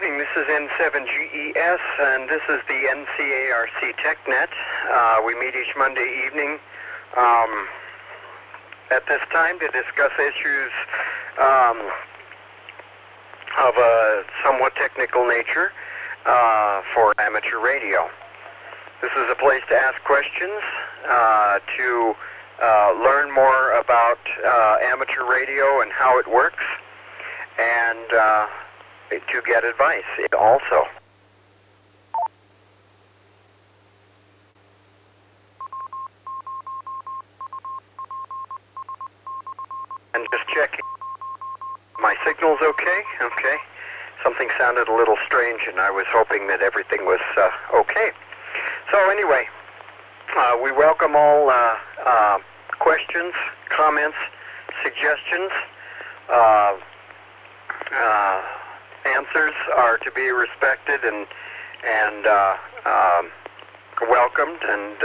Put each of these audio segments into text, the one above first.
evening. This is N7GES, and this is the NCARC TechNet. We meet each Monday evening at this time to discuss issues of a somewhat technical nature for amateur radio. This is a place to ask questions, to learn more about amateur radio and how it works, and to get advice also. And just checking. My signal's okay? Okay. Something sounded a little strange, and I was hoping that everything was okay. So anyway, we welcome all questions, comments, suggestions. Answers are to be respected and welcomed, and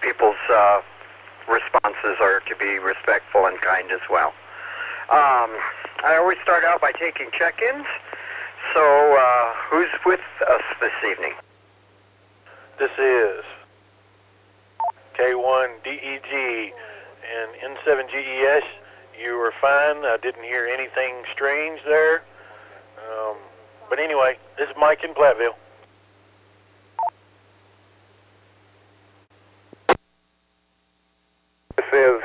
people's responses are to be respectful and kind as well. I always start out by taking check-ins. So, who's with us this evening? This is K1DEG and N7GES. You were fine. I didn't hear anything strange there. But anyway, this is Mike in Platteville. This is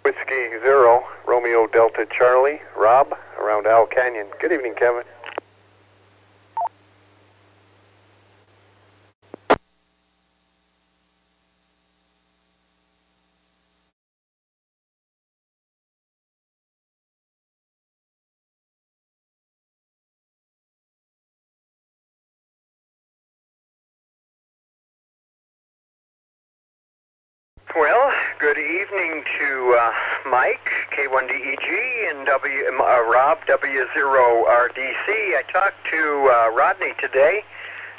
Whiskey Zero, Romeo Delta Charlie, Rob, around Owl Canyon. Good evening, Kevin. Well, good evening to Mike, K1DEG, and Rob, W0RDC. I talked to Rodney today,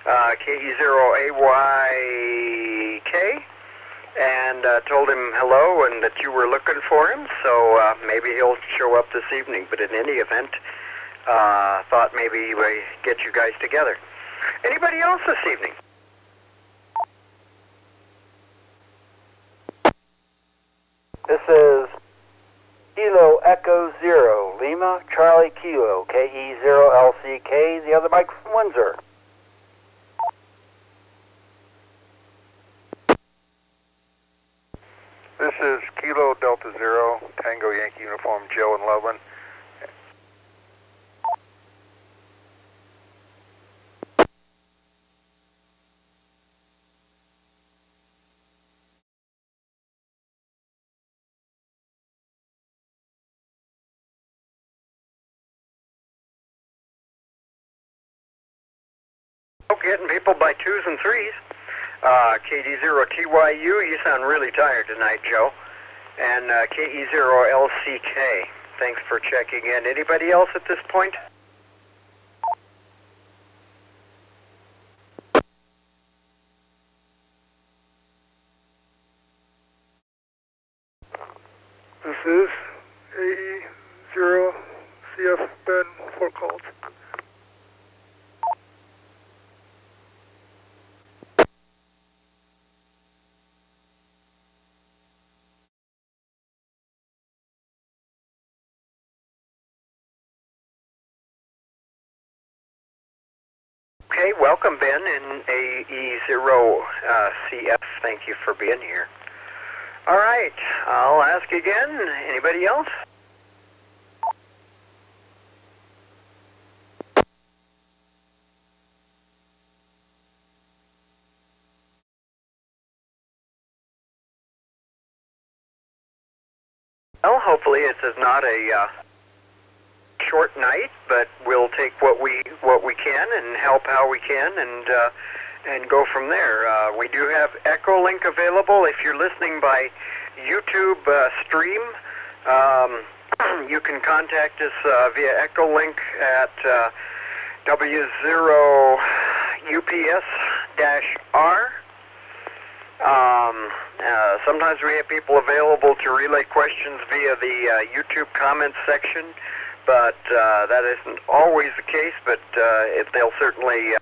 KE0AYK, and told him hello and that you were looking for him, so maybe he'll show up this evening. But in any event, thought maybe we get you guys together. Anybody else this evening? This is Kilo Echo Zero, Lima Charlie Kilo, KE0LCK, the other Mike from Windsor. This is Kilo Delta Zero, Tango Yankee Uniform, Joe in Loveland. Getting people by 2s and 3s. KD0TYU, you sound really tired tonight, Joe. And KE0LCK, thanks for checking in. Anybody else at this point? This is AE0CF Ben, 4 calls. Okay, welcome, Ben, in AE0CF. Thank you for being here. All right, I'll ask again. Anybody else? Well, hopefully it is not a short night, but we'll take what we can and help how we can, and go from there. We do have Echolink available. If you're listening by YouTube stream, you can contact us via Echolink at W0UPS-R. Sometimes we have people available to relay questions via the YouTube comments section, but that isn't always the case, but they'll certainly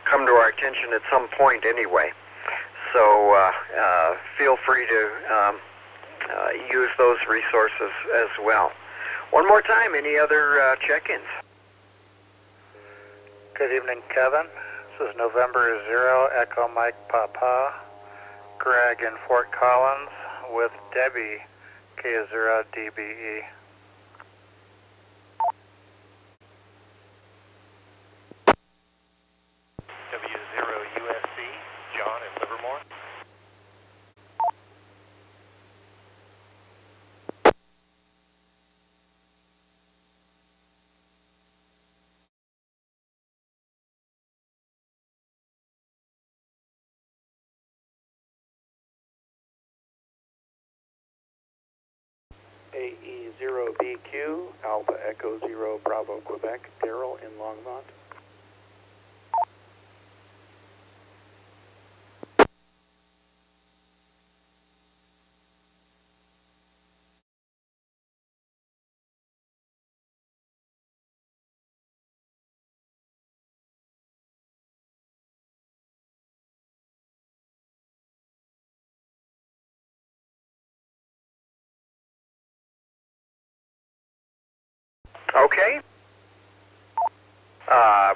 come to our attention at some point anyway. So feel free to use those resources as well. One more time, any other check-ins? Good evening, Kevin. This is November 0, Echo Mike Papa, Greg in Fort Collins with Debbie, K0DBE. W0 USC, John in Livermore. AE0BQ, Alpha Echo 0 Bravo Quebec, Daryl in Longmont. Okay.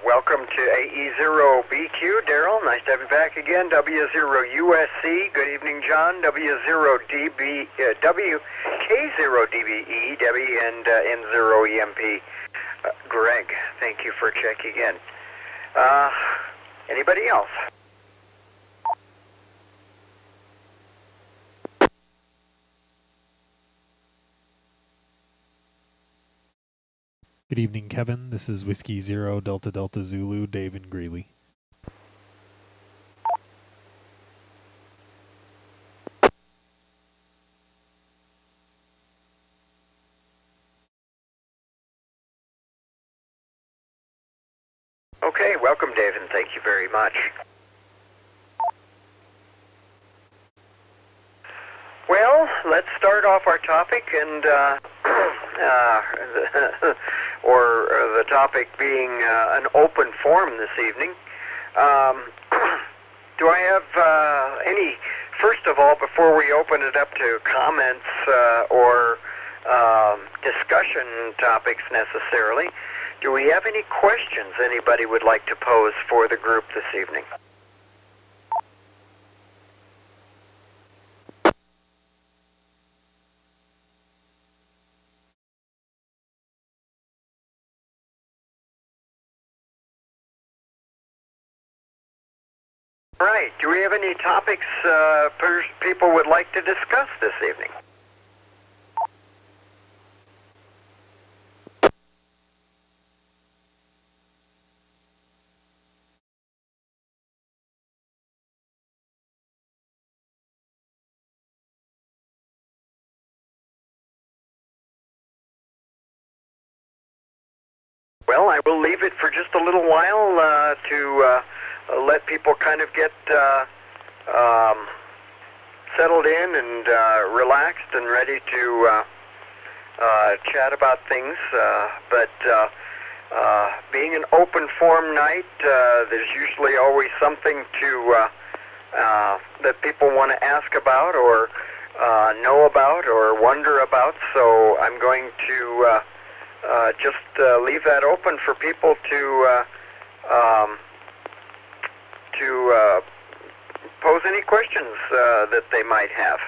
Welcome to AE0BQ, Daryl. Nice to have you back again. W0USC. Good evening, John. W0DB, WK0DBE, Debbie, and N0EMP, Greg. Thank you for checking in. Anybody else? Good evening, Kevin. This is Whiskey 0 Delta Delta Zulu, Dave in Greeley. Okay, welcome, Dave, and thank you very much. Well, let's start off our topic, and the topic being an open forum this evening. Do I have any, first of all, before we open it up to comments or discussion topics necessarily, do we have any questions anybody would like to pose for the group this evening? Right. Do we have any topics people would like to discuss this evening? Well, I will leave it for just a little while to let people kind of get settled in and relaxed and ready to chat about things. But being an open forum night, there's usually always something to that people want to ask about or know about or wonder about. So I'm going to just leave that open for people to pose any questions that they might have,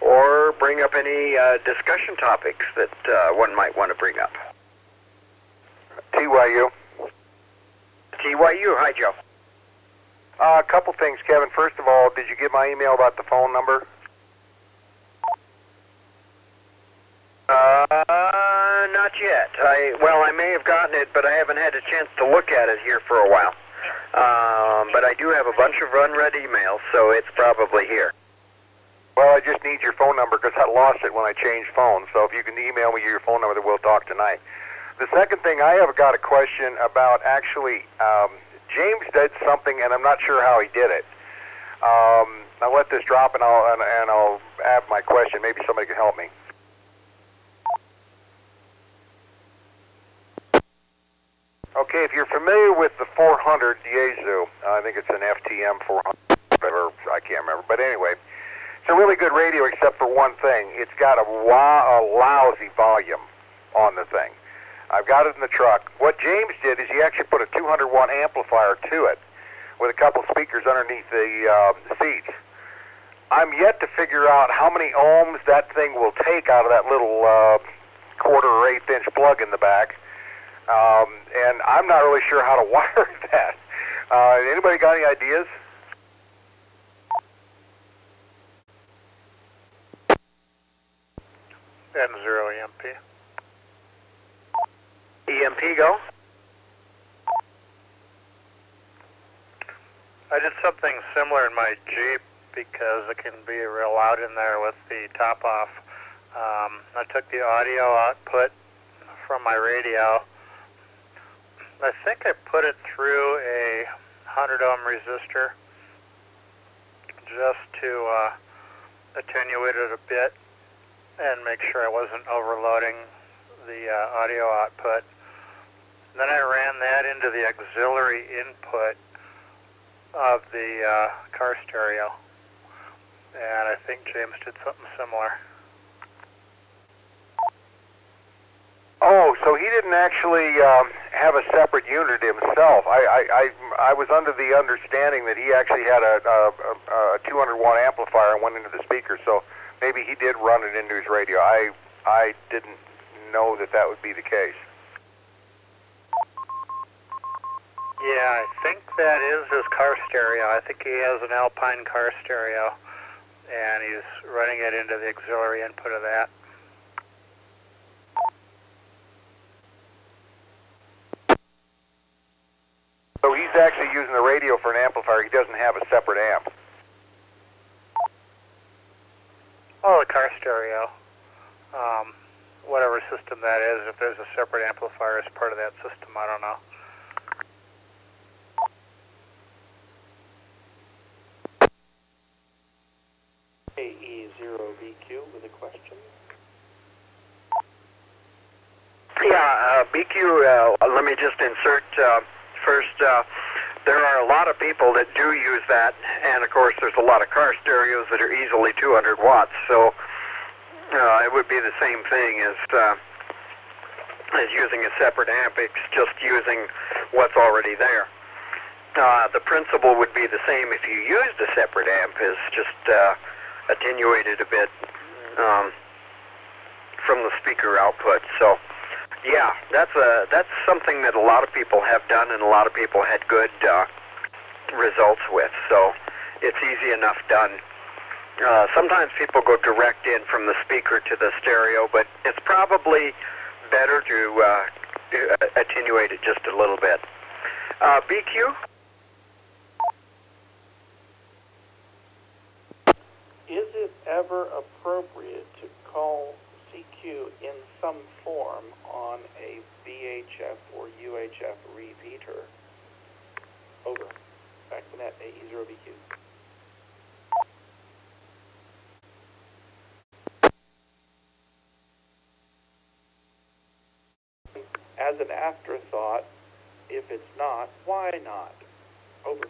or bring up any discussion topics that one might want to bring up. TYU. TYU, hi Joe. A couple things, Kevin. First of all, did you get my email about the phone number? Not yet. I may have gotten it, but I haven't had a chance to look at it here for a while. But I do have a bunch of unread emails, so it's probably here. Well, I just need your phone number because I lost it when I changed phones. So if you can email me your phone number, then we'll talk tonight. The second thing, I have got a question about actually, James did something, and I'm not sure how he did it. I'll let this drop, and I'll add my question. Maybe somebody can help me. Okay, if you're familiar with the 400 Yaesu, I think it's an FTM 400, or I can't remember. But anyway, it's a really good radio except for one thing. It's got a lousy volume on the thing. I've got it in the truck. What James did is he actually put a 200-watt amplifier to it with a couple speakers underneath the seats. I'm yet to figure out how many ohms that thing will take out of that little quarter or eighth-inch plug in the back. And I'm not really sure how to wire that. Anybody got any ideas? N0 EMP. EMP, go. I did something similar in my Jeep because it can be real loud in there with the top off. I took the audio output from my radio. I think I put it through a 100 ohm resistor just to attenuate it a bit and make sure I wasn't overloading the audio output. Then I ran that into the auxiliary input of the car stereo, and I think James did something similar. Oh, so he didn't actually have a separate unit himself. I was under the understanding that he actually had a 200-watt amplifier and went into the speaker, so maybe he did run it into his radio. I didn't know that would be the case. Yeah, I think that is his car stereo. I think he has an Alpine car stereo, and he's running it into the auxiliary input of that. So he's actually using the radio for an amplifier. He doesn't have a separate amp. Oh, the car stereo. Whatever system that is, if there's a separate amplifier as part of that system, I don't know. AE0BQ with a question. Yeah, BQ, let me just insert first, there are a lot of people that do use that, and of course there's a lot of car stereos that are easily 200 watts, so it would be the same thing as using a separate amp. It's just using what's already there. The principle would be the same if you used a separate amp, is just attenuated a bit from the speaker output. So yeah, that's something that a lot of people have done and a lot of people had good results with. So it's easy enough done. Sometimes people go direct in from the speaker to the stereo, but it's probably better to attenuate it just a little bit. BQ? Is it ever appropriate to call CQ in some form on a VHF or UHF repeater? Over. Back to net, AE0BQ. As an afterthought, if it's not, why not? Over.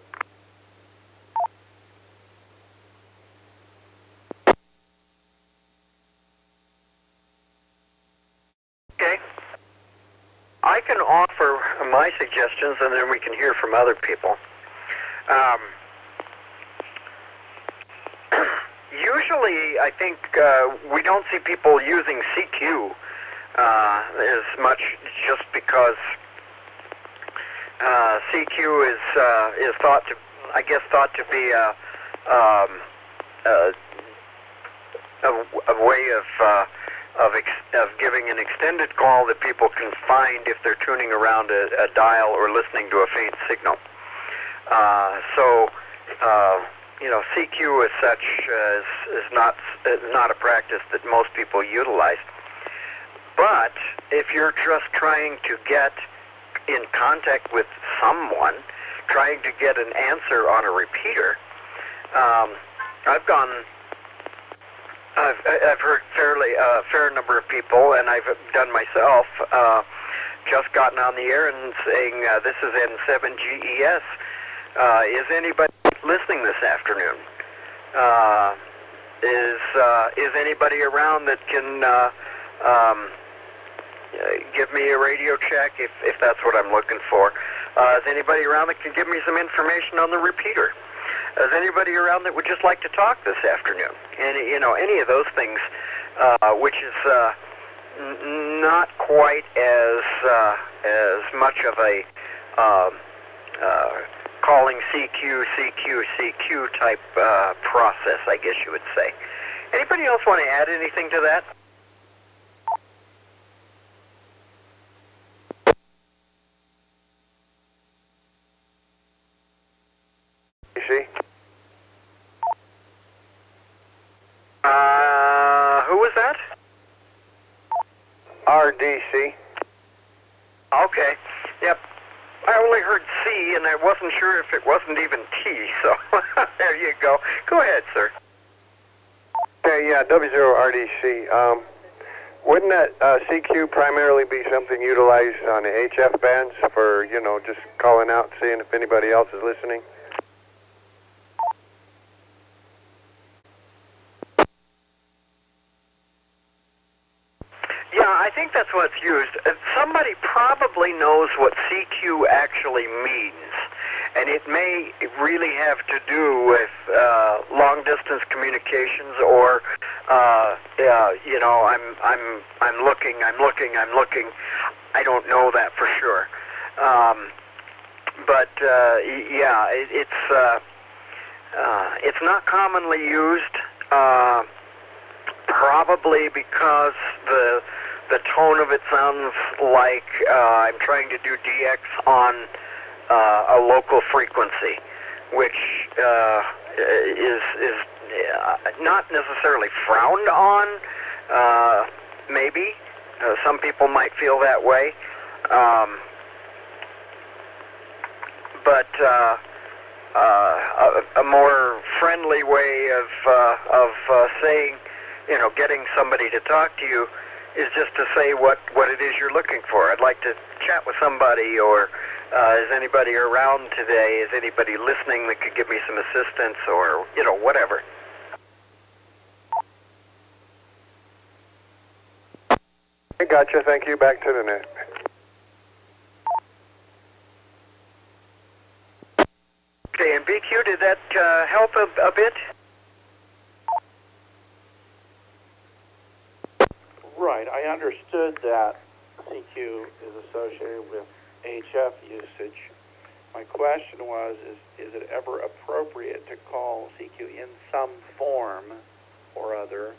Okay. I can offer my suggestions, and then we can hear from other people. Usually, I think we don't see people using CQ as much, just because CQ is thought to be a way of giving an extended call that people can find if they're tuning around a dial or listening to a faint signal. CQ as such is not a practice that most people utilize. But if you're just trying to get in contact with someone, trying to get an answer on a repeater, I've heard a fair number of people, and I've done myself, just gotten on the air and saying, this is N7GES. Is anybody listening this afternoon? Is anybody around that can give me a radio check if that's what I'm looking for? Is anybody around that can give me some information on the repeater? Is anybody around that would just like to talk this afternoon? And any of those things, which is not quite as much of a calling CQ type process, I guess you would say. Anybody else want to add anything to that? DC? Who was that? RDC. Okay. Yep. I only heard C, and I wasn't sure if it wasn't even T, so there you go. Go ahead, sir. Okay, yeah, W0RDC. Wouldn't that CQ primarily be something utilized on the HF bands for, just calling out, seeing if anybody else is listening? Yeah, I think that's what it's used. Somebody probably knows what CQ actually means, and it may really have to do with long-distance communications, or I'm looking. I don't know that for sure, but yeah, it's not commonly used. Probably because the tone of it sounds like I'm trying to do DX on a local frequency, which is not necessarily frowned on. Maybe some people might feel that way, but a more friendly way of saying, getting somebody to talk to you is just to say what it is you're looking for. I'd like to chat with somebody, or is anybody around today? Is anybody listening that could give me some assistance, or, whatever. I gotcha. Thank you. Back to the net. Okay, and BQ, did that help a bit? Right. I understood that CQ is associated with HF usage. My question was, is it ever appropriate to call CQ in some form or other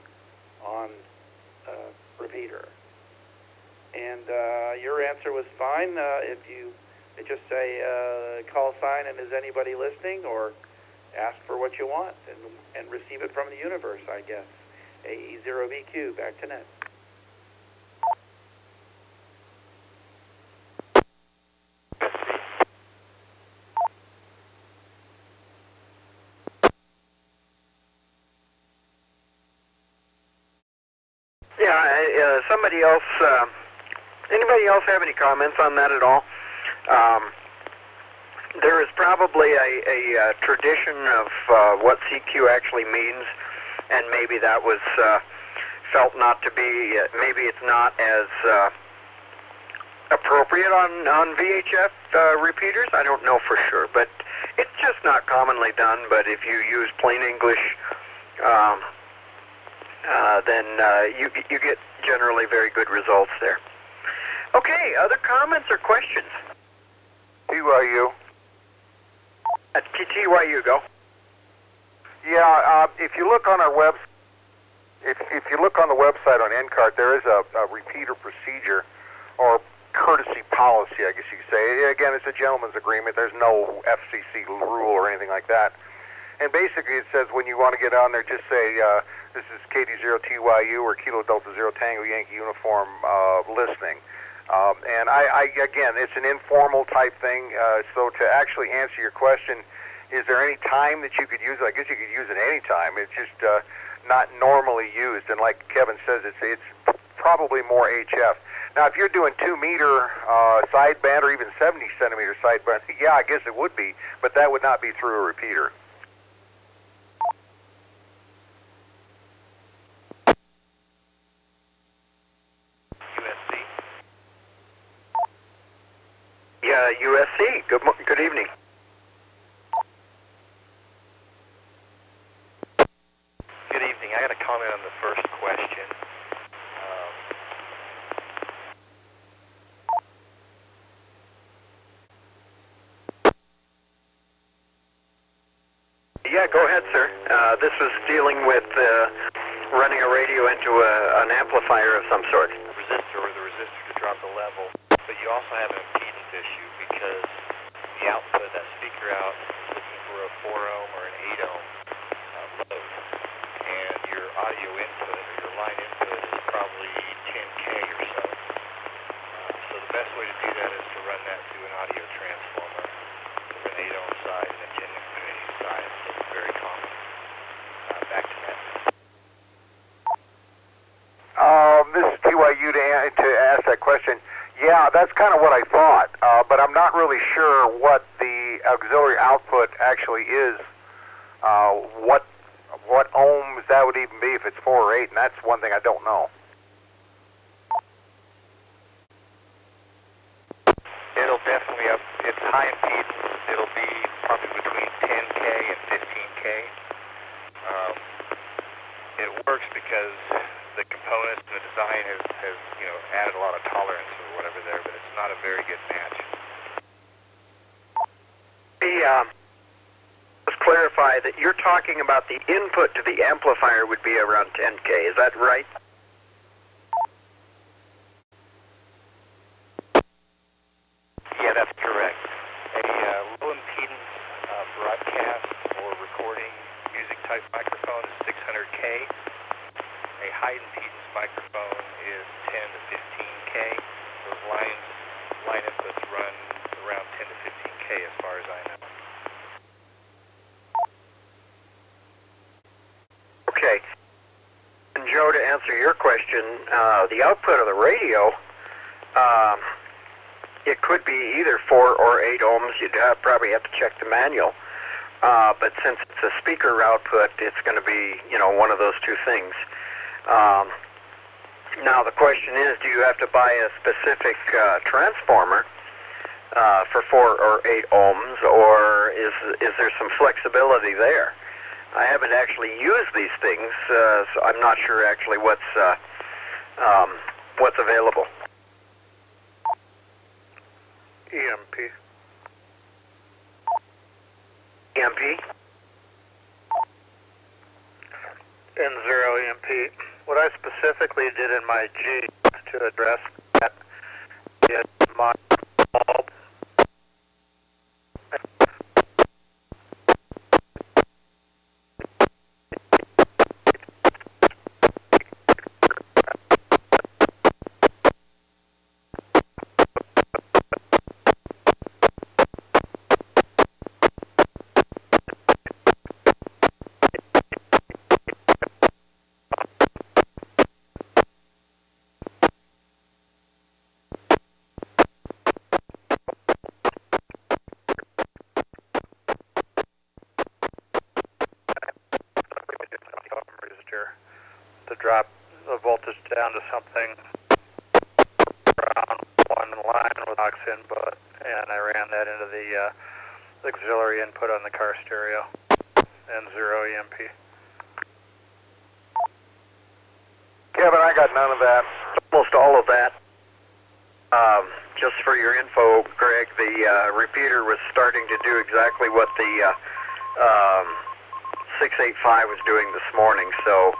on a repeater? And your answer was fine. If you just say call sign and is anybody listening, or ask for what you want and receive it from the universe, I guess. AE0BQ, back to net. Yeah, somebody else, anybody else have any comments on that at all? There is probably a tradition of what CQ actually means, and maybe that was felt not to be, maybe it's not as appropriate on VHF repeaters. I don't know for sure, but it's just not commonly done. But if you use plain English, then you get generally very good results there. Okay, other comments or questions? TYU. At TYU, go. Yeah, if you look on our web, if you look on the website on NCARC, there is a repeater procedure or courtesy policy, I guess you could say. Again, it's a gentleman's agreement. There's no FCC rule or anything like that. And basically, it says when you want to get on there, just say this is KD0TYU or Kilo Delta Zero Tango Yankee Uniform listening. And I again, it's an informal type thing. So to actually answer your question, Is there any time that you could use it? I guess you could use it any time. It's just not normally used. And like Kevin says, it's probably more HF. Now, if you're doing 2-meter sideband or even 70-centimeter sideband, yeah, I guess it would be, but that would not be through a repeater. USC. Yeah, USC. Good evening. Good evening. I got a comment on the first question. Yeah, go ahead, sir. This was dealing with running a radio into an amplifier of some sort. The resistor to drop the level, but you also have an impedance issue because the output, that speaker out, is looking for a 4 ohm or an 8 ohm load, and your audio input or your line input is probably 10K or so. So the best way to do that is to run that through an audio transformer with an 8 ohm side and a 10 infinity side. So it's very common. Back to that. This is TYU to ask that question. Yeah, that's kind of what I thought, but I'm not really sure what the auxiliary output actually is. What ohms that would even be if it's 4 or 8, and that's one thing I don't know. It'll definitely up. It's high impedance. It'll be probably between 10K and 15K. It works because the components and the design has added a lot of tolerance or whatever there, but it's not a very good match. Let's clarify that you're talking about the input to the amplifier would be around 10K. Is that right? Yeah, that's correct. A low impedance broadcast or recording music type microphone is 600K. A high impedance microphone is 10 to 15K. Those line inputs run around 10 to 15K as far as I know. Okay. And Joe, to answer your question, the output of the radio, it could be either 4 or 8 ohms. You'd probably have to check the manual. But since it's a speaker output, it's going to be, one of those two things. Now the question is, do you have to buy a specific transformer for 4 or 8 ohms, or is there some flexibility there? I haven't actually used these things, so I'm not sure actually what's available. EMP. EMP? N0 EMP. What I specifically did in my G to address that is my bulb. To drop the voltage down to something around 1 line with aux input, and I ran that into the auxiliary input on the car stereo, N0 EMP. Kevin, I got none of that. Almost all of that. Just for your info, Greg, the repeater was starting to do exactly what the 685 was doing this morning, so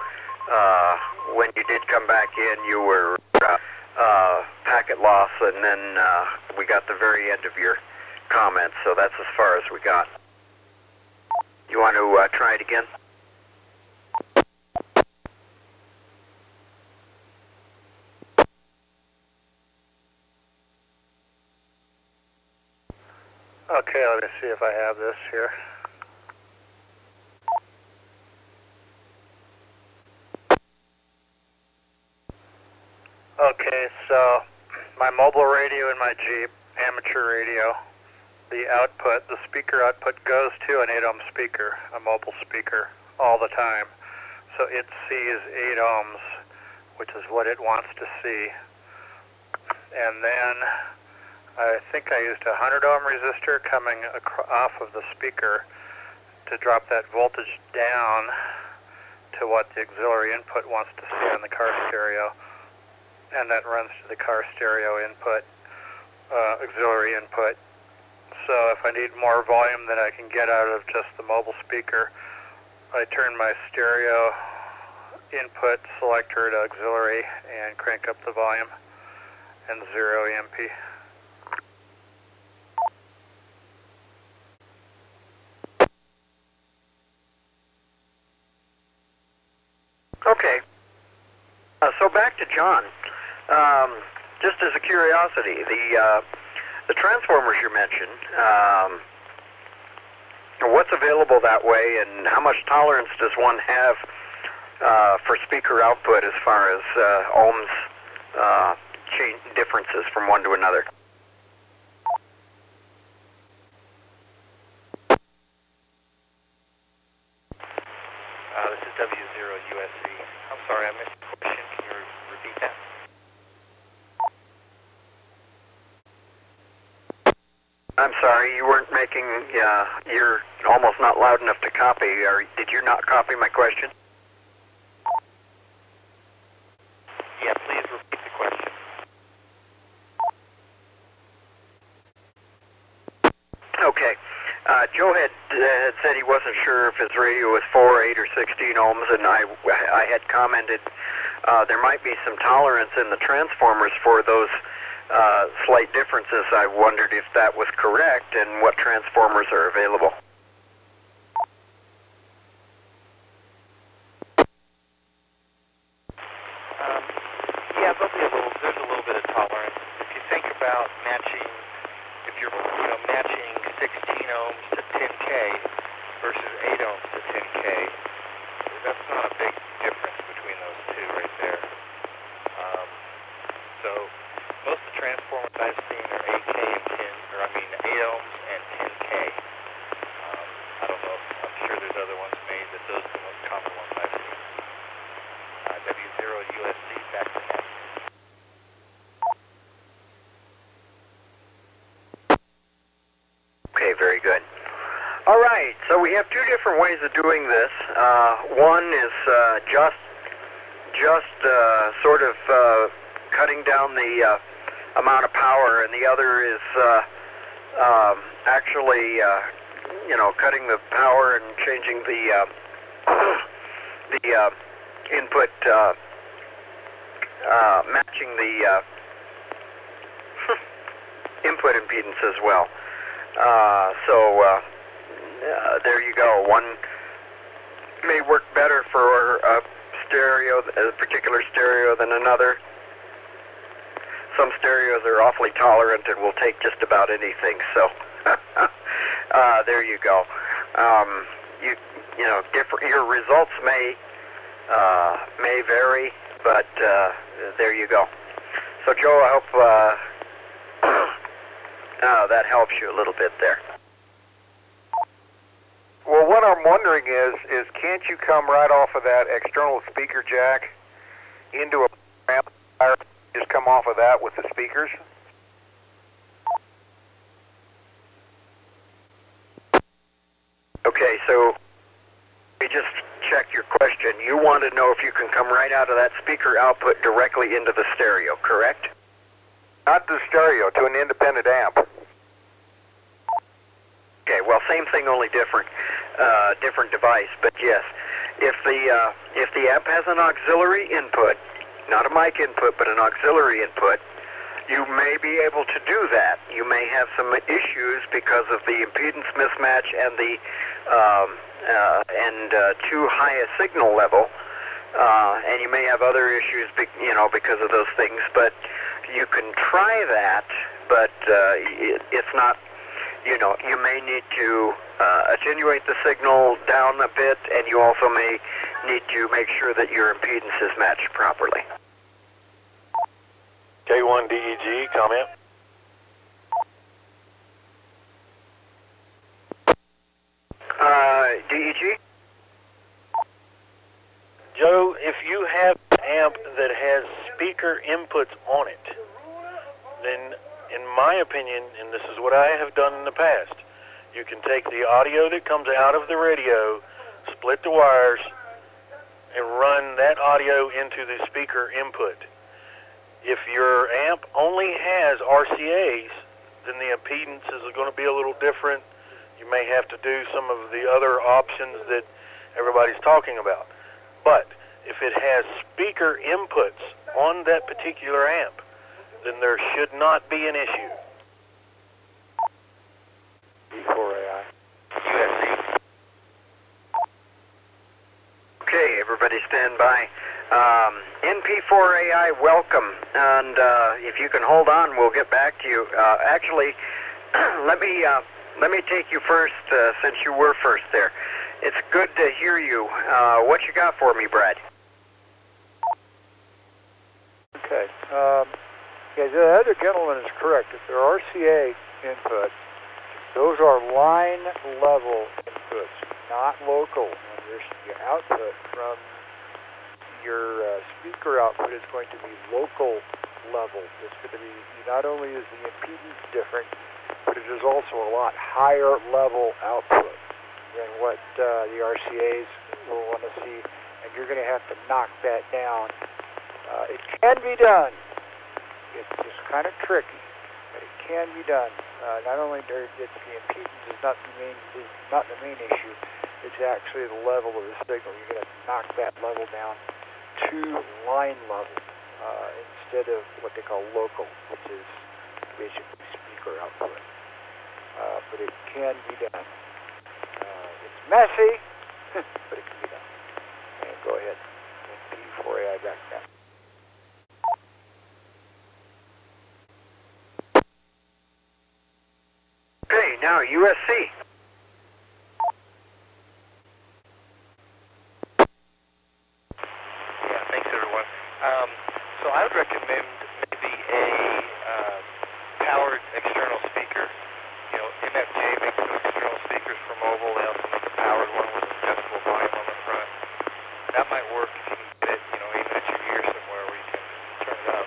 when you did come back in, you were packet loss, and then we got the very end of your comments, so that's as far as we got. You want to try it again? Okay, let me see if I have this here. Okay, so my mobile radio in my Jeep, amateur radio, the output, the speaker output goes to an 8-ohm speaker, a mobile speaker, all the time. So it sees 8 ohms, which is what it wants to see. And then I think I used a 100-ohm resistor coming off of the speaker to drop that voltage down to what the auxiliary input wants to see on the car stereo. And that runs to the car stereo input, auxiliary input. So if I need more volume than I can get out of just the mobile speaker, I turn my stereo input selector to auxiliary and crank up the volume and 0 EMP. Okay. So back to John. Just as a curiosity, the transformers you mentioned, what's available that way, and how much tolerance does one have for speaker output as far as ohms change differences from one to another? This is W0USC. I'm sorry, I missed the question. Can you repeat that? I'm sorry, you weren't making, you're almost not loud enough to copy. Did you not copy my question? Yeah, please repeat the question. Okay. Joe had said he wasn't sure if his radio was 4, 8, or 16 ohms, and I had commented there might be some tolerance in the transformers for those slight differences. I wondered if that was correct and what transformers are available. Yeah, there's a little bit of tolerance. If you think about matching, if you're matching 16 ohms to 10K versus 8 ohms to 10K, that's not a big difference between those two right there. So most of the transformers I've seen are 8K and 8 ohms and 10K. I don't know, I'm sure there's other ones made, but those are the most common ones I've seen. W0USC, back to net. Okay, very good. All right, so we have two different ways of doing this. One is just sort of cutting down the amount of power, and the other is actually, cutting the power and changing the input, matching the input impedance as well. So there you go. One may work better for a particular stereo than another. Some stereos are awfully tolerant and will take just about anything. So there you go. Your results may vary, but there you go. So Joe, I hope that helps you a little bit there. Well, what I'm wondering is can't you come right off of that external speaker jack into a amplifier, just come off of that with the speakers? Okay, so we just checked your question. You want to know if you can come right out of that speaker output directly into the stereo, correct? Not the stereo, to an independent amp. Okay, well, same thing, only different device. But yes, if the amp has an auxiliary input, not a mic input, but an auxiliary input, you may be able to do that. You may have some issues because of the impedance mismatch and the too high a signal level, and you may have other issues, because of those things. But you can try that, but it's not. You may need to attenuate the signal down a bit, and you also may need to make sure that your impedance is matched properly. K1DEG, comment. DEG? Joe, if you have an amp that has speaker inputs on it, then in my opinion, and this is what I have done in the past, you can take the audio that comes out of the radio, split the wires, and run that audio into the speaker input. If your amp only has RCAs, then the impedance is going to be a little different. You may have to do some of the other options that everybody's talking about. But if it has speaker inputs on that particular amp, then there should not be an issue. B4AI. USC. Okay, everybody stand by. NP4AI, welcome. And if you can hold on, we'll get back to you. Actually, let me take you first, since you were first there. It's good to hear you. What you got for me, Brad? Okay. Yeah, the other gentleman is correct. If there are RCA inputs, those are line level inputs, not local. And your output from your speaker output is going to be local level. It's going to be, not only is the impedance different, but it is also a lot higher level output than what the RCAs will want to see, and you're going to have to knock that down. It can be done. It's just kind of tricky, but it can be done. Not only the impedance is not the main issue, it's actually the level of the signal. You're going to knock that level down to line level instead of what they call local, which is basically speaker output. But it can be done. It's messy, but it can be done. And go ahead. P4AI back down. Okay, now USC. Yeah, thanks everyone. So I would recommend maybe a powered external speaker. You know, MFJ makes some external speakers for mobile. They also make a powered one with adjustable volume on the front. That might work if you can get it, you know, even at your ear somewhere where you can turn it up.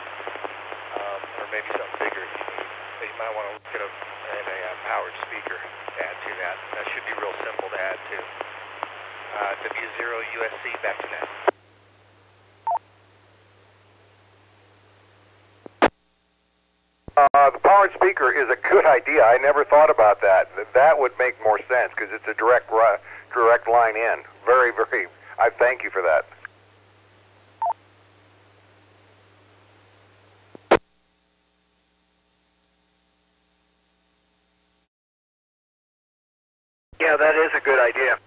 Or maybe something bigger if you need. But you might want to look at a powered speaker to add to that. That should be real simple to add to. W0 USC, back to net. The powered speaker is a good idea. I never thought about that. That would make more sense because it's a direct line in. Very, very. I thank you for that. Yeah, that is a good idea.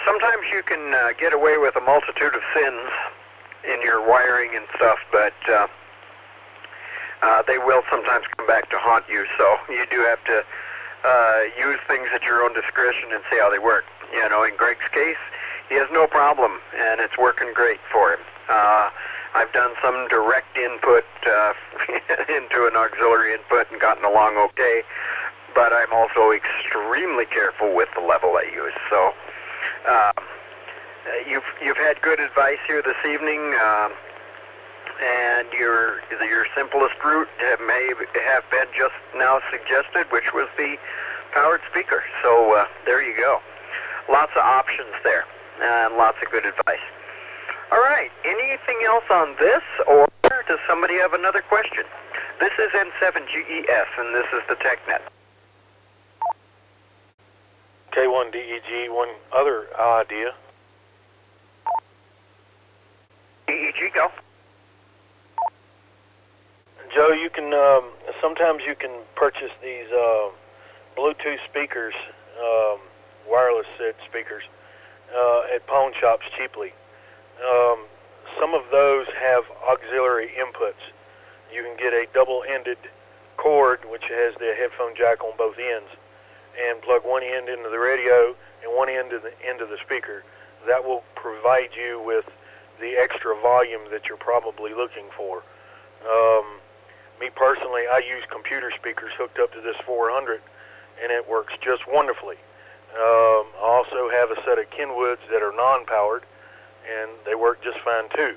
Sometimes you can get away with a multitude of sins in your wiring and stuff, but they will sometimes come back to haunt you, so you do have to use things at your own discretion and see how they work. You know, in Greg's case, he has no problem, and it's working great for him. I've done some direct input into an auxiliary input and gotten along okay, but I'm also extremely careful with the level I use. So you've had good advice here this evening, and your simplest route may have been just now suggested, which was the powered speaker. So there you go. Lots of options there, and lots of good advice. All right, anything else on this, or does somebody have another question? This is N7GES, and this is the TechNet. K1DEG, one other idea. DEG, go. Joe, you can sometimes you can purchase these Bluetooth speakers, wireless speakers, at pawn shops cheaply. Some of those have auxiliary inputs. You can get a double-ended cord, which has the headphone jack on both ends, and plug one end into the radio and one end into the speaker. That will provide you with the extra volume that you're probably looking for. Me personally, I use computer speakers hooked up to this 400, and it works just wonderfully. I also have a set of Kenwoods that are non-powered, and they work just fine too.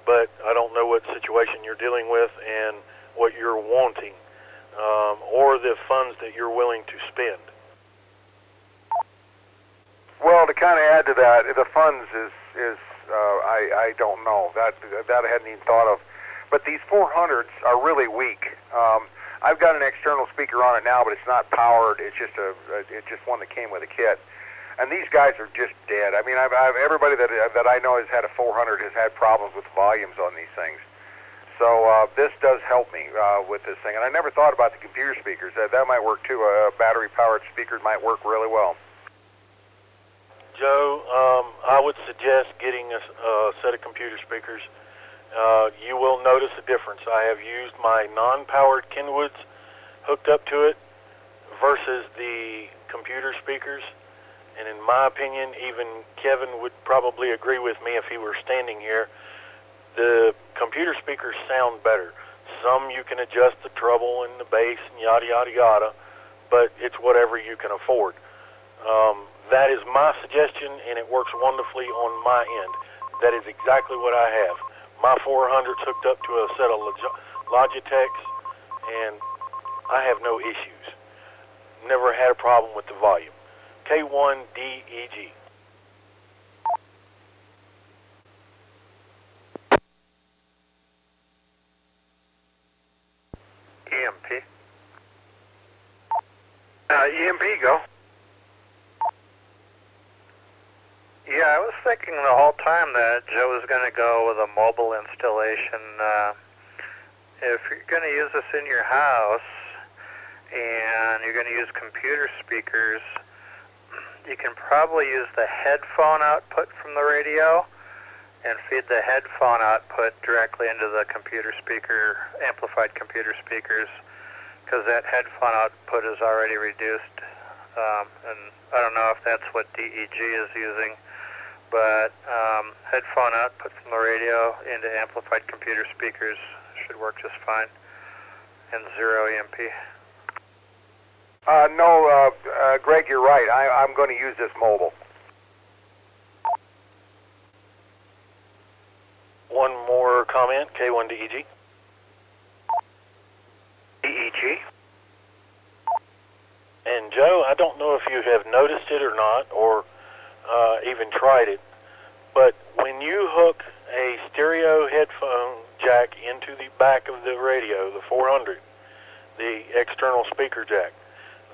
But I don't know what situation you're dealing with and what you're wanting, or the funds that you're willing to spend. Well, to kind of add to that, the funds is I don't know. That I hadn't even thought of. But these 400s are really weak. I've got an external speaker on it now, but it's not powered. It's just one that came with a kit. And these guys are just dead. I mean, everybody that I know has had a 400 has had problems with volumes on these things. So this does help me with this thing. And I never thought about the computer speakers. That might work too. A battery-powered speaker might work really well. Joe, I would suggest getting a set of computer speakers. You will notice a difference. I have used my non-powered Kenwoods hooked up to it versus the computer speakers. And in my opinion, even Kevin would probably agree with me if he were standing here. The computer speakers sound better. Some you can adjust the treble and the bass and yada, yada, yada, but it's whatever you can afford. That is my suggestion, and it works wonderfully on my end. That is exactly what I have. My 400's hooked up to a set of Logitechs, and I have no issues. Never had a problem with the volume. K1DEG. EMP. EMP, go. Yeah, I was thinking the whole time that Joe was going to go with a mobile installation. If you're going to use this in your house and you're going to use computer speakers, you can probably use the headphone output from the radio and feed the headphone output directly into the computer speaker, amplified computer speakers, because that headphone output is already reduced. And I don't know if that's what DEG is using, but headphone output from the radio into amplified computer speakers should work just fine, and 0 EMP. No, Greg, you're right. I'm going to use this mobile. One more comment, K1DEG. DEG? And Joe, I don't know if you have noticed it or not, or even tried it, but when you hook a stereo headphone jack into the back of the radio, the 400, the external speaker jack,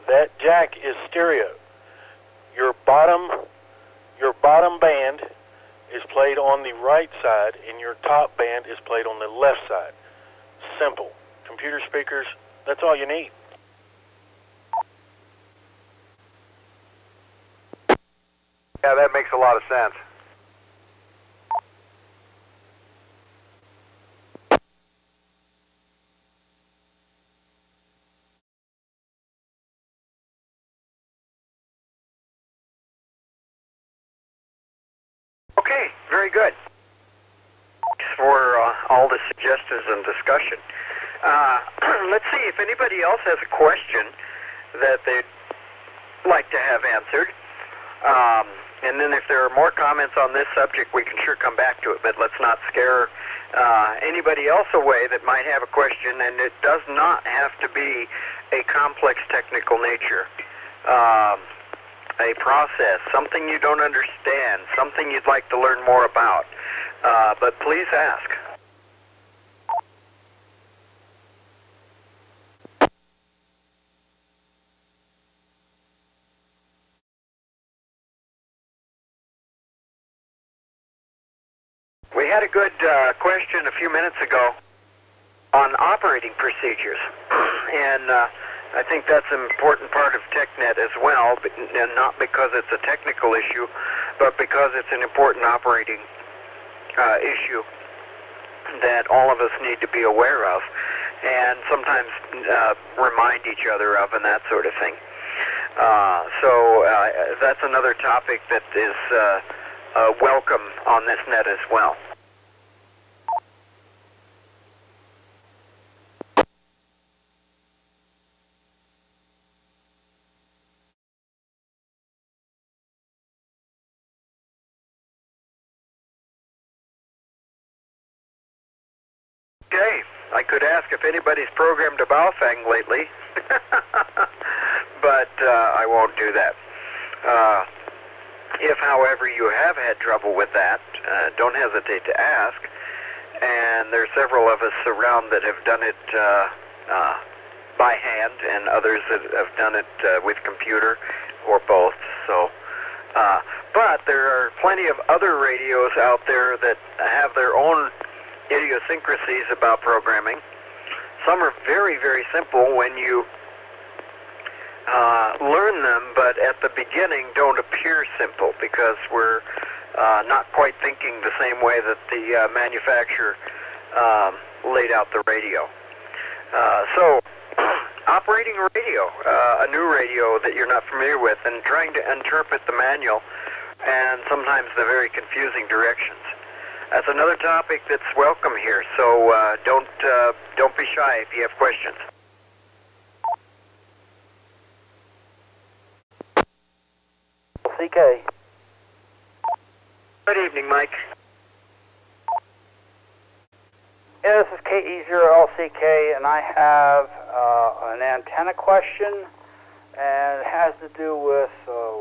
that jack is stereo. Your bottom band is played on the right side, and your top band is played on the left side. Simple. Computer speakers, that's all you need. Yeah, that makes a lot of sense. Okay, very good. Thanks for all the suggestions and discussion. Let's see if anybody else has a question that they'd like to have answered. And then if there are more comments on this subject, we can sure come back to it, but let's not scare anybody else away that might have a question, and it does not have to be a complex technical nature. A process, something you don't understand, something you'd like to learn more about. But please ask. We had a good question a few minutes ago on operating procedures, and I think that's an important part of TechNet as well, and not because it's a technical issue, but because it's an important operating issue that all of us need to be aware of, and sometimes remind each other of, and that sort of thing. So that's another topic that is welcome on this net as well. I could ask if anybody's programmed a Baofeng lately, but I won't do that. If, however, you have had trouble with that, don't hesitate to ask. And there are several of us around that have done it by hand, and others that have done it with computer or both. So, but there are plenty of other radios out there that have their own idiosyncrasies about programming. Some are very, very simple when you learn them, but at the beginning don't appear simple because we're not quite thinking the same way that the manufacturer laid out the radio. So, operating a radio, a new radio that you're not familiar with, and trying to interpret the manual and sometimes the very confusing directions. That's another topic that's welcome here, so don't be shy if you have questions. CK. Good evening, Mike. Yeah, this is KE0LCK, and I have an antenna question, and it has to do with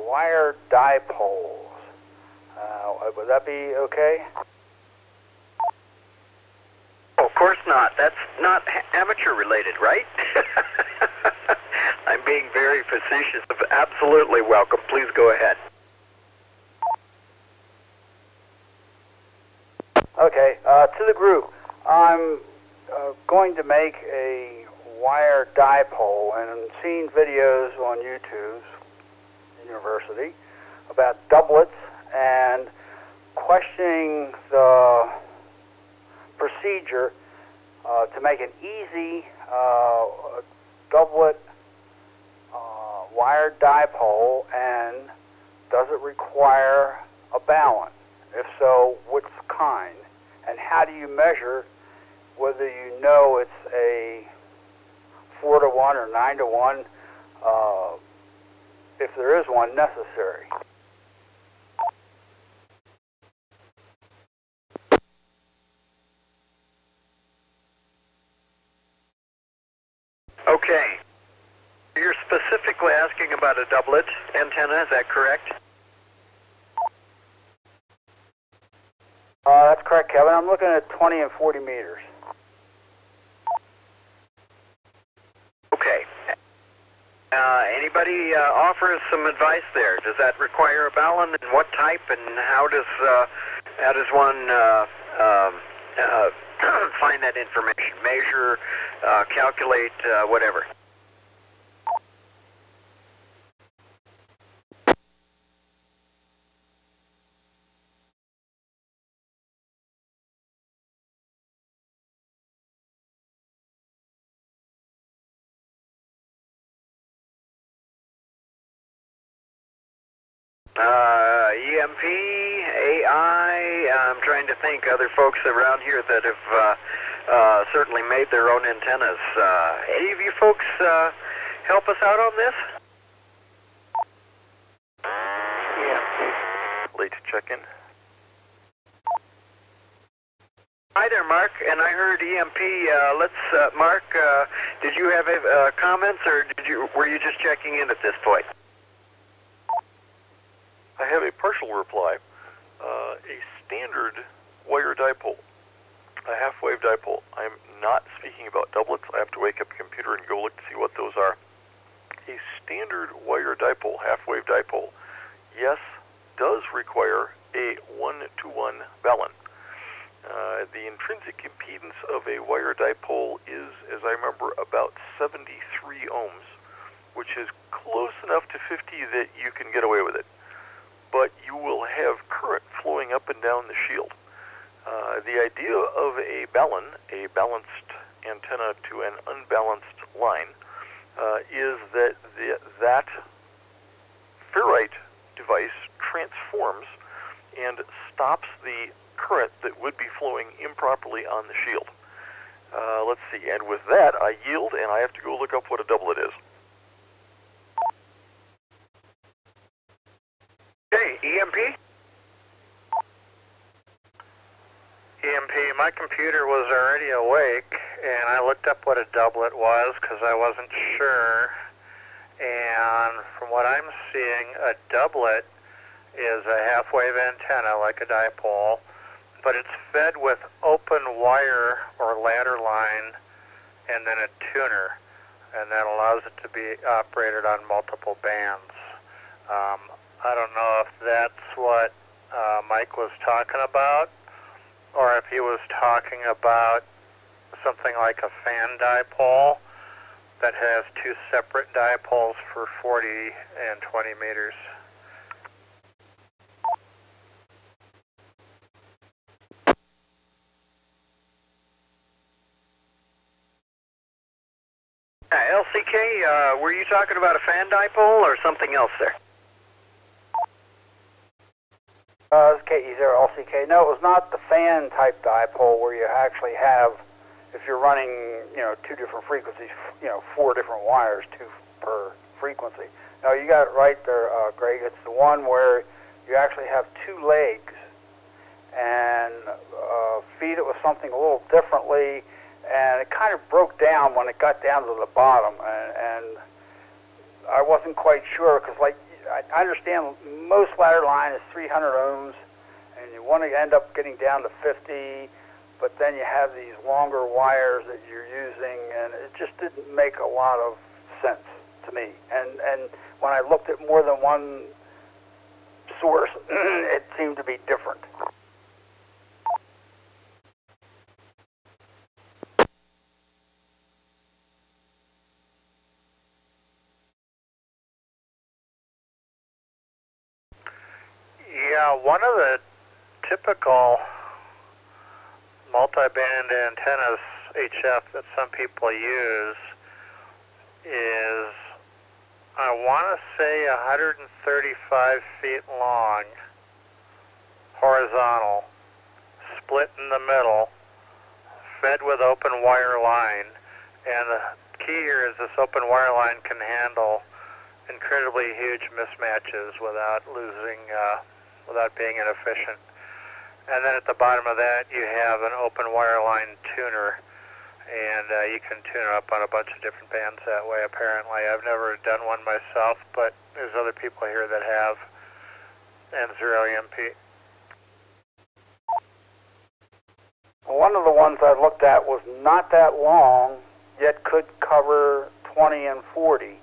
wire dipoles. Would that be okay? Oh, of course not. That's not amateur related, right? I'm being very facetious. Absolutely welcome. Please go ahead. Okay, to the group. I'm going to make a wire dipole, and I'm seeing videos on YouTube University about doublets and questioning the procedure to make an easy doublet wire dipole, and does it require a balun? If so, which kind? And how do you measure whether you know it's a 4-to-1 or 9-to-1, if there is one necessary? Okay. You're specifically asking about a doublet antenna, is that correct? That's correct, Kevin. I'm looking at 20 and 40 meters. Okay. Anybody offer us some advice there? Does that require a balun, and what type, and how does one find that information? Measure, calculate, whatever. EMP, AI, I'm trying to think other folks around here that have certainly made their own antennas. Any of you folks help us out on this? EMP. Late to check in. Hi there, Mark, and I heard EMP. Mark, did you have comments, or were you just checking in at this point? I have a partial reply. A standard wire dipole, a half-wave dipole. I'm not speaking about doublets. I have to wake up a computer and go look to see what those are. A standard wire dipole, half-wave dipole, yes, does require a 1-to-1 balun. The intrinsic impedance of a wire dipole is, as I remember, about 73 ohms, which is close enough to 50 that you can get away with it. But you will have current flowing up and down the shield. The idea of a balun, a balanced antenna to an unbalanced line, is that that ferrite device transforms and stops the current that would be flowing improperly on the shield. Let's see, and with that I yield, and I have to go look up what a doublet is. Okay, EMP? EMP, my computer was already awake, and I looked up what a doublet was because I wasn't sure. And from what I'm seeing, a doublet is a half-wave antenna like a dipole, but it's fed with open wire or ladder line and then a tuner, and that allows it to be operated on multiple bands. I don't know if that's what Mike was talking about, or if he was talking about something like a fan dipole that has two separate dipoles for 40 and 20 meters. LCK, were you talking about a fan dipole or something else there? It's KE0 LCK. No, it was not the fan type dipole where you actually have, if you're running, two different frequencies, 4 different wires, 2 per frequency. No, you got it right there, Greg. It's the one where you actually have 2 legs and feed it with something a little differently, and it kind of broke down when it got down to the bottom, and I wasn't quite sure because, I understand most ladder line is 300 ohms, and you want to end up getting down to 50, but then you have these longer wires that you're using, and it just didn't make a lot of sense to me. And when I looked at more than one source, it seemed to be different. Yeah, one of the typical multi-band antennas, HF, that some people use is, I want to say 135 feet long, horizontal, split in the middle, fed with open wire line. And the key here is this open wire line can handle incredibly huge mismatches without without being inefficient. And then at the bottom of that, you have an open wire line tuner, and you can tune it up on a bunch of different bands that way, apparently. I've never done one myself, but there's other people here that have, and 0EMP. One of the ones I looked at was not that long, yet could cover 20 and 40.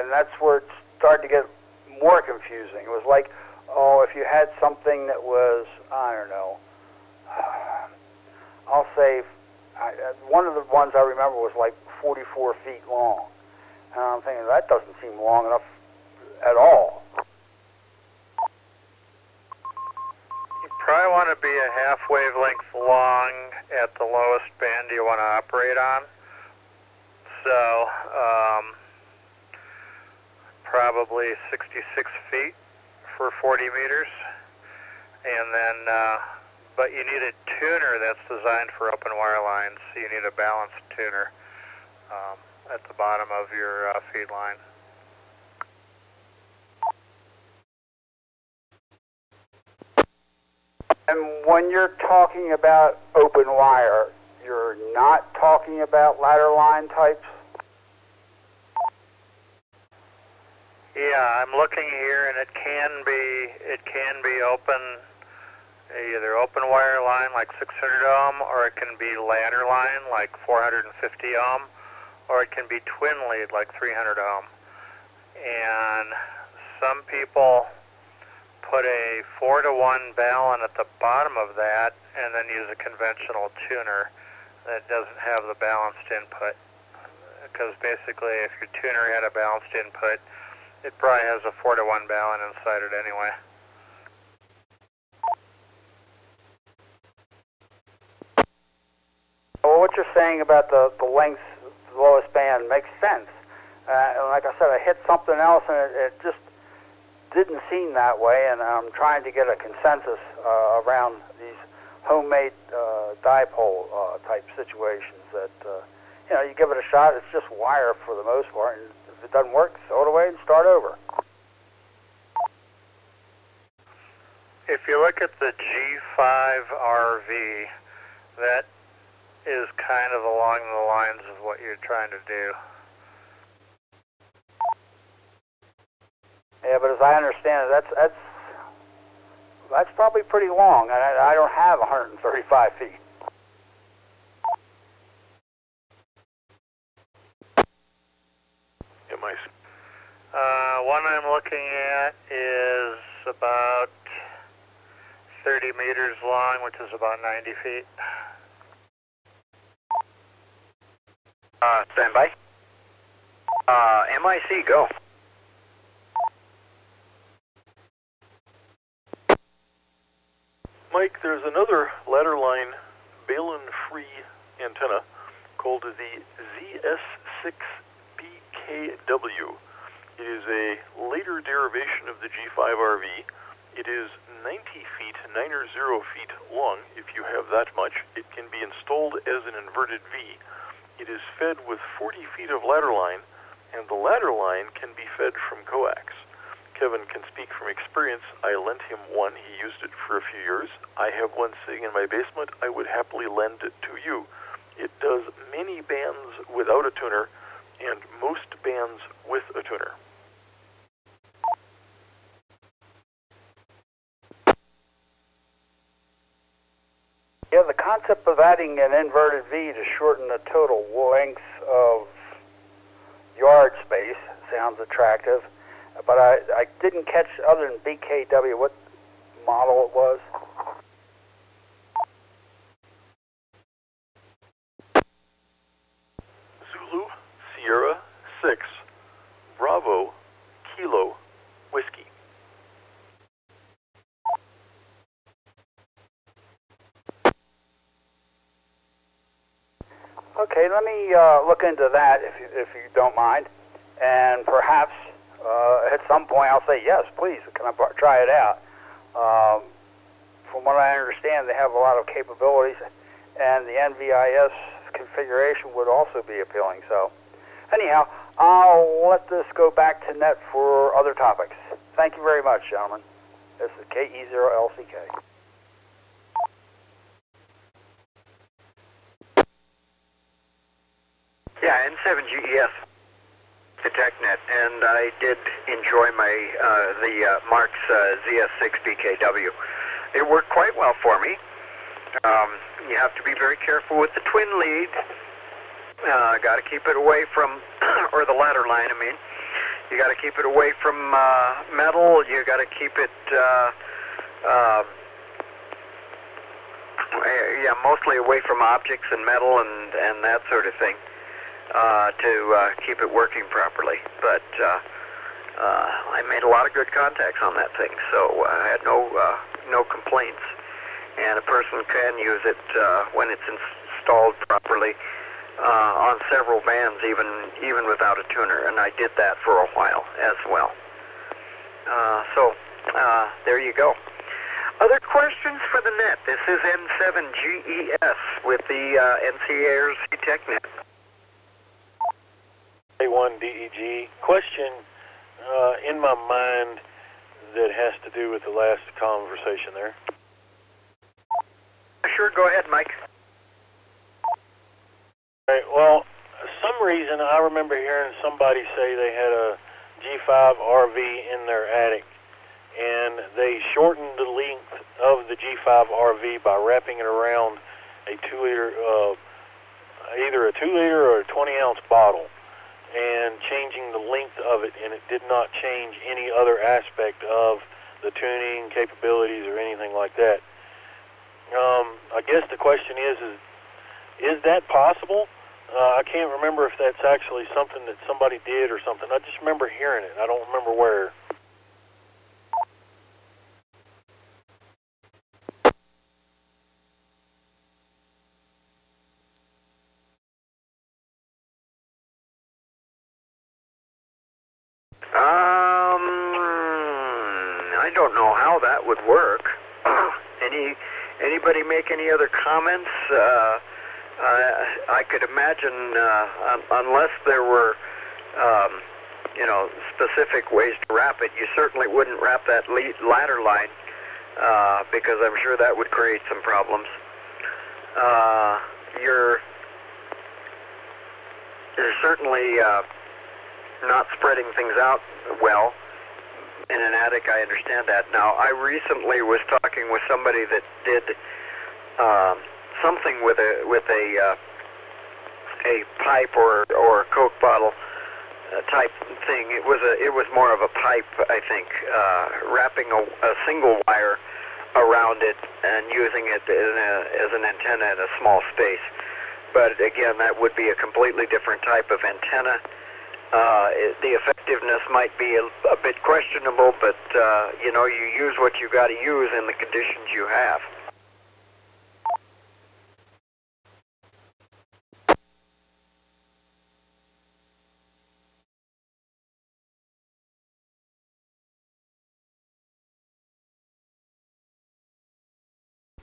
And that's where it started to get more confusing. It was like, if you had something that was, I don't know, I'll say, one of the ones I remember was like 44 feet long. And I'm thinking, that doesn't seem long enough at all. You probably want to be a half wavelength long at the lowest band you want to operate on. So, probably 66 feet for 40 meters. And then, but you need a tuner that's designed for open wire lines, so you need a balanced tuner at the bottom of your feed line. And when you're talking about open wire, you're not talking about ladder line types? Yeah, I'm looking here, and it can be open, either open wire line like 600 ohm, or it can be ladder line like 450 ohm, or it can be twin lead like 300 ohm. And some people put a 4-to-1 balun at the bottom of that, and then use a conventional tuner that doesn't have the balanced input. Because basically, if your tuner had a balanced input, it probably has a 4-to-1 balun inside it anyway. Well, what you're saying about the length, the lowest band, makes sense. Like I said, I hit something else, and it just didn't seem that way, and I'm trying to get a consensus around these homemade dipole type situations that, you give it a shot. It's just wire for the most part, and if it doesn't work, throw it away and start over. If you look at the G5 RV, that is kind of along the lines of what you're trying to do. Yeah, but as I understand it, that's probably pretty long, and I don't have 135 feet. One I'm looking at is about 30 meters long, which is about 90 feet. Stand by. MIC, go. Mike, there's another ladder line balun-free antenna called the ZS6BKW. It is a later derivation of the G5RV. It is 90 feet, 90 feet long, if you have that much. It can be installed as an inverted V. It is fed with 40 feet of ladder line, and the ladder line can be fed from coax. Kevin can speak from experience. I lent him one. He used it for a few years. I have one sitting in my basement. I would happily lend it to you. It does many bands without a tuner and most bands with a tuner. Yeah, the concept of adding an inverted V to shorten the total length of yard space sounds attractive, but I didn't catch, other than BKW, what model it was. Zulu Sierra 6 Bravo Kilo Whiskey. Okay, let me look into that if you don't mind, and perhaps at some point I'll say yes, please. Can I try it out? From what I understand, they have a lot of capabilities, and the NVIS configuration would also be appealing. So, anyhow, I'll let this go back to net for other topics. Thank you very much, gentlemen. This is KE0LCK. Yeah, N7GES, the TechNet, and I did enjoy my the Mark's ZS6BKW. It worked quite well for me. You have to be very careful with the twin lead. Got to keep it away from, or the ladder line, I mean. You got to keep it away from metal. You got to keep it, yeah, mostly away from objects and metal and that sort of thing. To keep it working properly, but I made a lot of good contacts on that thing, so I had no complaints. And a person can use it when it's installed properly on several bands, even without a tuner. And I did that for a while as well. So there you go. Other questions for the net? This is N7GES with the NCARC TechNet. A1DEG. Question in my mind that has to do with the last conversation there. Sure, go ahead, Mike. All right, well, some reason I remember hearing somebody say they had a G5 RV in their attic, and they shortened the length of the G5 RV by wrapping it around a 2-liter, either a 2-liter or a 20-ounce bottle, and changing the length of it, and it did not change any other aspect of the tuning capabilities or anything like that. I guess the question is that possible? I can't remember if that's actually something that somebody did or something. I just remember hearing it. I don't remember where. I don't know how that would work. Anybody make any other comments? I could imagine, unless there were, specific ways to wrap it, you certainly wouldn't wrap that ladder line because I'm sure that would create some problems. You're certainly not spreading things out well in an attic. I understand that. Now, I recently was talking with somebody that did something with a pipe or a Coke bottle type thing. It was more of a pipe, I think, wrapping a single wire around it and using it as an antenna in a small space. But again, that would be a completely different type of antenna. The effectiveness might be a bit questionable, but you know, you use what you got to use in the conditions you have.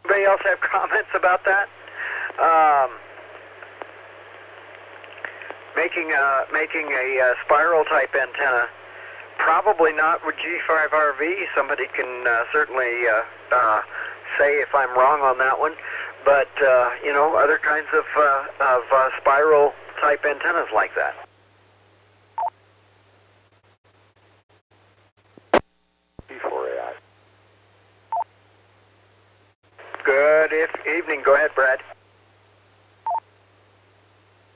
Anybody else have comments about that? Making a spiral type antenna, probably not with G5RV. Somebody can certainly say if I'm wrong on that one. But you know, other kinds of spiral type antennas like that. Good evening. Go ahead, Brad.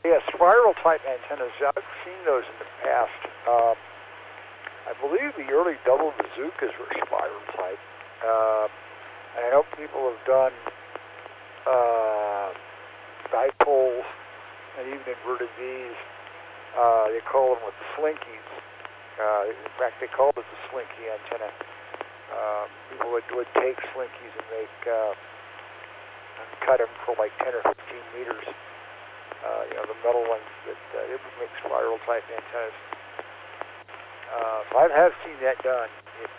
Yeah, spiral type antennas. I've seen those in the past. I believe the early double bazookas were spiral type. And I know people have done dipoles and even inverted V's. They call them with the slinkies. In fact, they called it the slinky antenna. People would take slinkies and make cut them for like 10 or 15 meters. You know, the metal ones that it would make spiral type antennas. So I have seen that done. It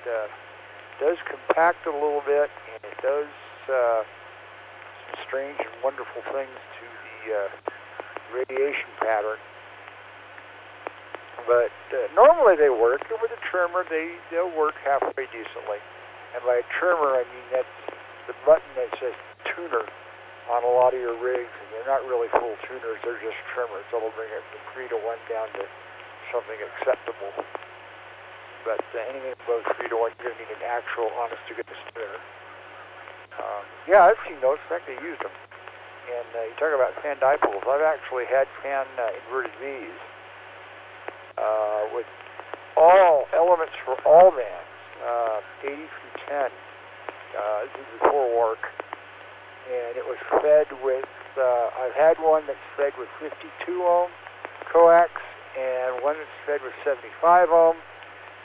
does compact a little bit, and it does some strange and wonderful things to the radiation pattern. But normally they work, and with a trimmer they'll work halfway decently. And by a trimmer I mean that's the button that says tuner on a lot of your rigs, and they're not really full tuners, they're just trimmers. That'll bring it from 3 to 1 down to something acceptable. But anything above 3 to 1, you're going to need an actual honest-to-goodness tuner. Yeah, I've seen those. In fact, I used them. And you talk about fan dipoles. I've actually had fan inverted V's with all elements for all bands, 80 through 10. This is before work. And it was fed with, I've had one that's fed with 52 ohm coax and one that's fed with 75 ohm,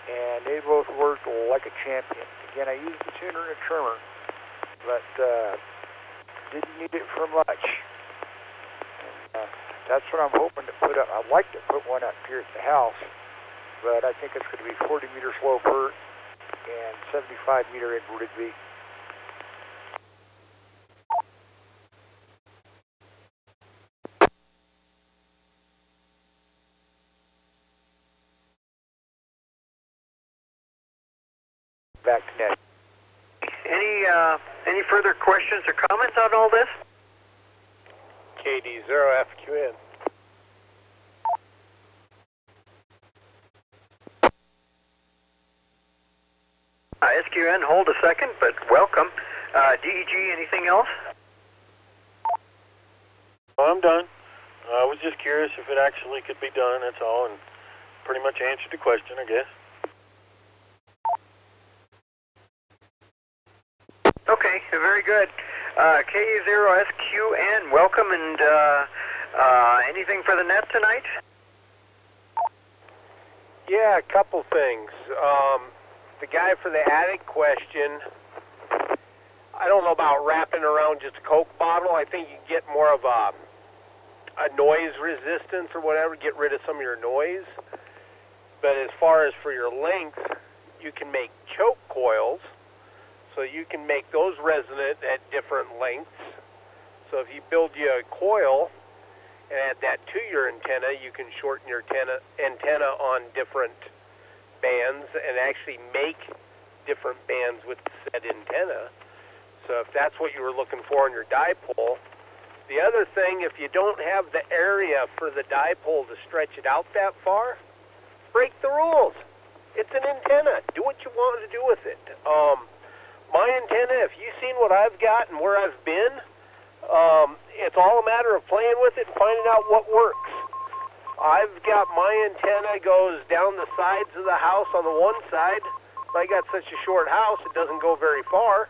and they both worked like a champion. Again, I used the tuner and a trimmer, but didn't need it for much. And, that's what I'm hoping to put up. I'd like to put one up here at the house, but I think it's going to be 40 meters low pert and 75 meter inverted V. Back to net. Any further questions or comments on all this? KD0FQN. SQN, hold a second, but welcome. DEG, anything else? Well, I'm done. I was just curious if it actually could be done, that's all, and pretty much answered the question, I guess. Okay, very good. KU0SQN, welcome, and anything for the net tonight? Yeah, a couple things. The guy for the attic question, I don't know about wrapping around just a Coke bottle. I think you get more of a noise resistance or whatever, get rid of some of your noise. But as far as for your length, you can make choke coils. So you can make those resonant at different lengths. So if you build you a coil and add that to your antenna, you can shorten your antenna on different bands and actually make different bands with said antenna. So if that's what you were looking for in your dipole. The other thing, if you don't have the area for the dipole to stretch it out that far, break the rules. It's an antenna. Do what you want to do with it. My antenna, if you've seen what I've got and where I've been, it's all a matter of playing with it and finding out what works. I've got my antenna goes down the sides of the house on the one side. I got such a short house, it doesn't go very far.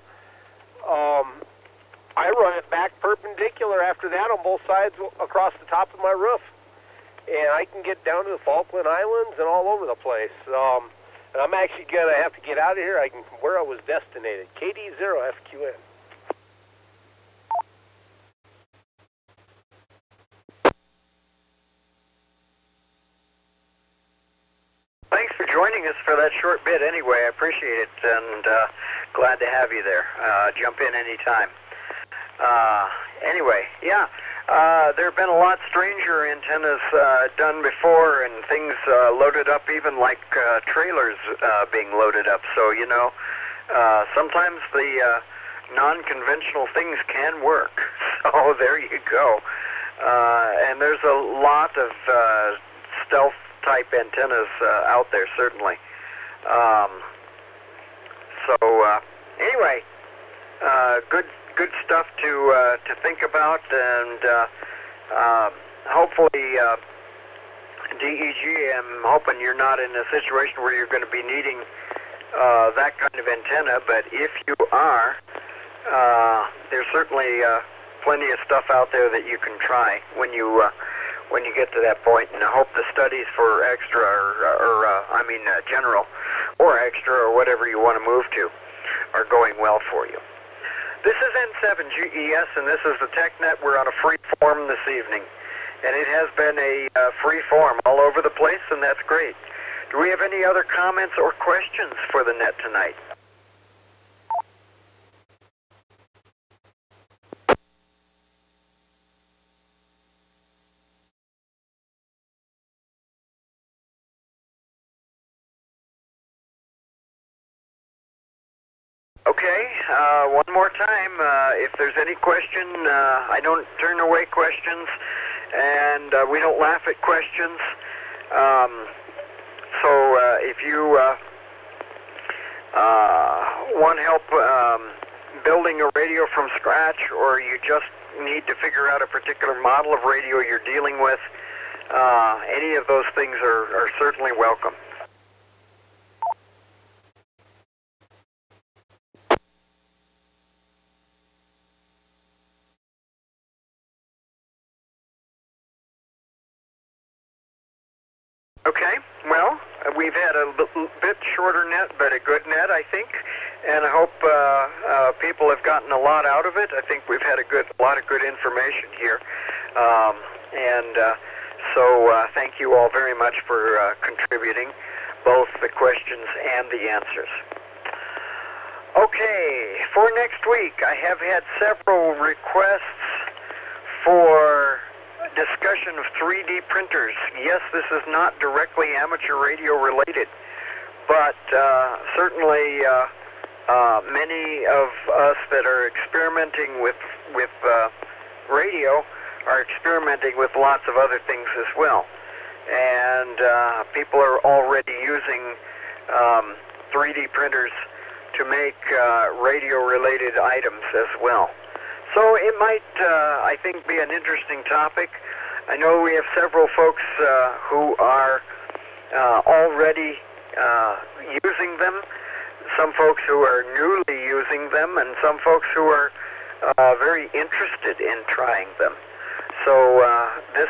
I run it back perpendicular after that on both sides across the top of my roof. And I can get down to the Falkland Islands and all over the place. And I'm actually going to have to get out of here. Where I was destinated. KD0FQN. Thanks for joining us for that short bit anyway. I appreciate it, and glad to have you there. Jump in anytime. Anyway, yeah, there have been a lot stranger antennas done before, and things loaded up, even like trailers being loaded up. So, you know, sometimes the non-conventional things can work. So there you go. And there's a lot of stealth-type antennas out there, certainly. Anyway, good stuff to think about, and hopefully, DEG, I'm hoping you're not in a situation where you're going to be needing that kind of antenna, but if you are, there's certainly plenty of stuff out there that you can try when you get to that point, and I hope the studies for extra, general, or extra, or whatever you want to move to, are going well for you. This is N7GES, and this is the TechNet. We're on a free form this evening, and it has been a free form all over the place, and that's great. Do we have any other comments or questions for the net tonight? Okay, one more time, if there's any question, I don't turn away questions, and we don't laugh at questions. So if you want help building a radio from scratch, or you just need to figure out a particular model of radio you're dealing with, any of those things are certainly welcome. Okay, well, we've had a bit shorter net, but a good net, I think, and I hope people have gotten a lot out of it. I think we've had a lot of good information here, so thank you all very much for contributing, both the questions and the answers. Okay, for next week, I have had several requests for discussion of 3D printers. Yes, this is not directly amateur radio related, but certainly many of us that are experimenting with radio are experimenting with lots of other things as well. And people are already using 3D printers to make radio-related items as well. So it might, I think, be an interesting topic. I know we have several folks who are already using them, some folks who are newly using them, and some folks who are very interested in trying them. So this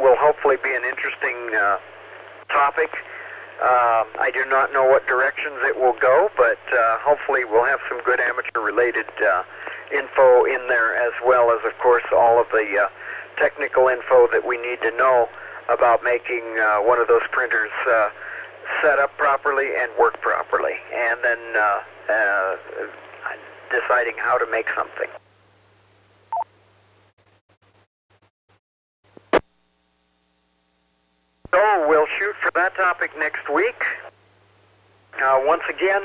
will hopefully be an interesting topic. I do not know what directions it will go, but hopefully we'll have some good amateur-related info in there, as well as, of course, all of the technical info that we need to know about making one of those printers set up properly and work properly, and then deciding how to make something. So we'll shoot for that topic next week. Once again,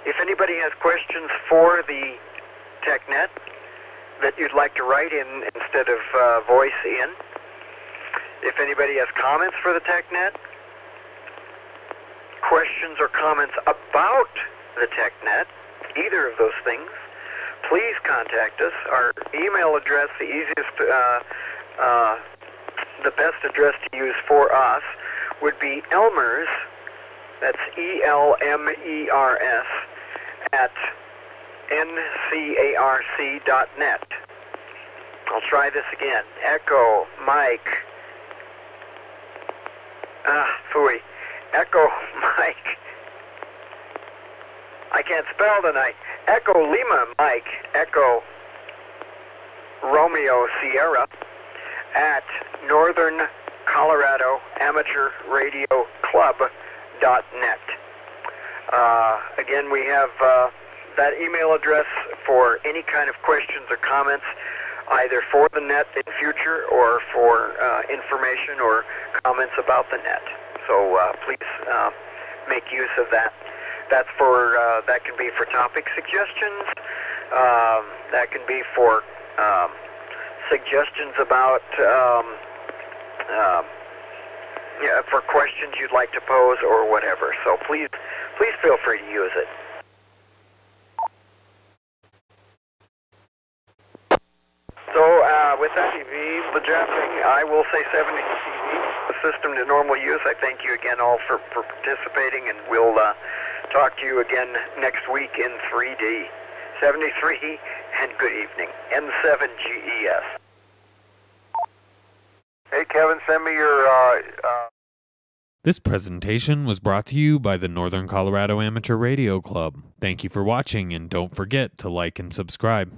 If anybody has questions for the TechNet that you'd like to write in instead of voice in, if anybody has comments for the TechNet, questions or comments about the TechNet, either of those things, please contact us. Our email address, the easiest, the best address to use for us would be Elmers, that's ELMERS, at NCARC.net. I'll try this again. Echo Mike. Phooey. Echo Mike. I can't spell tonight. Echo Lima Mike. Echo Romeo Sierra at Northern Colorado Amateur Radio Club.net. Again, we have that email address for any kind of questions or comments, either for the net in future or for information or comments about the net. So please make use of that. That's for that can be for topic suggestions. That can be for suggestions about for questions you'd like to pose or whatever. So please feel free to use it. So with that, TV adjusting, I will say 70 TV, the system to normal use. I thank you again all for participating, and we'll talk to you again next week in 3D. 73 and good evening. N7GES. Hey, Kevin, send me your... This presentation was brought to you by the Northern Colorado Amateur Radio Club. Thank you for watching, and don't forget to like and subscribe.